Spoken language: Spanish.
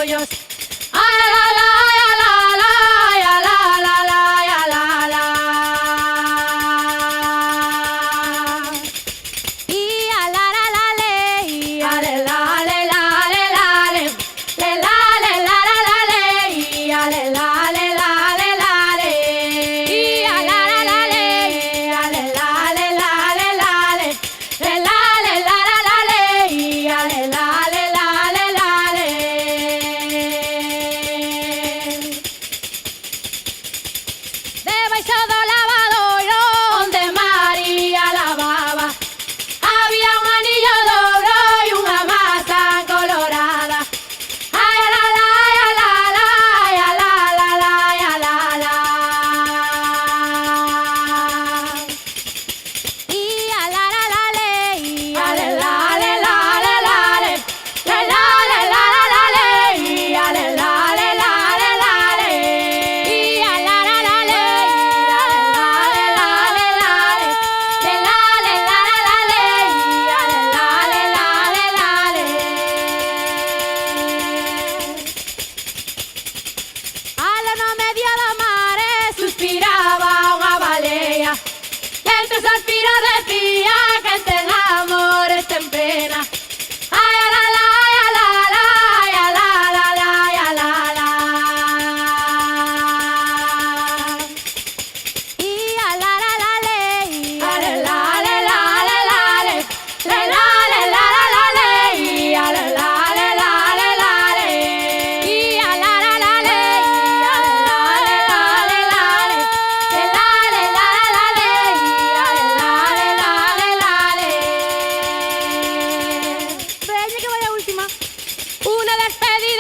pollos. Ay, la, la, la, la, la, la, la, la, la, la. Y a la la la le, y a le la le la le la le, le la le la la la le, y a le la le la le la le, y a la la la le, y a le la le la le la le, le la le la la la le, y a le la le la le la le. Debaixo do lavadoiro onde María lavaba había un anillo de oro y una masa colorada. Ay, la, la, la, la, la, la, la, la, la, la. Y a la la la le, y a le la le la le la le, le la le la la la le, y a le la le la le la le, y a la la la le, y a le la le la le la le, le la le la la la le, y a le la le la le la le. Alla no media da mare suspiraba unha balea, e entre suspiros decía que ten amor e ten pena. Ay, la, la, la, la, la, la, la, la, la, la. Y a la la la le, y a le la le la le la le, le la le la la la le, y a le la le la le la le, y a la la la le, y a le la le la le la le, le la le la la la le, y a le la le la le la le. Veña que vai a última. Una despedida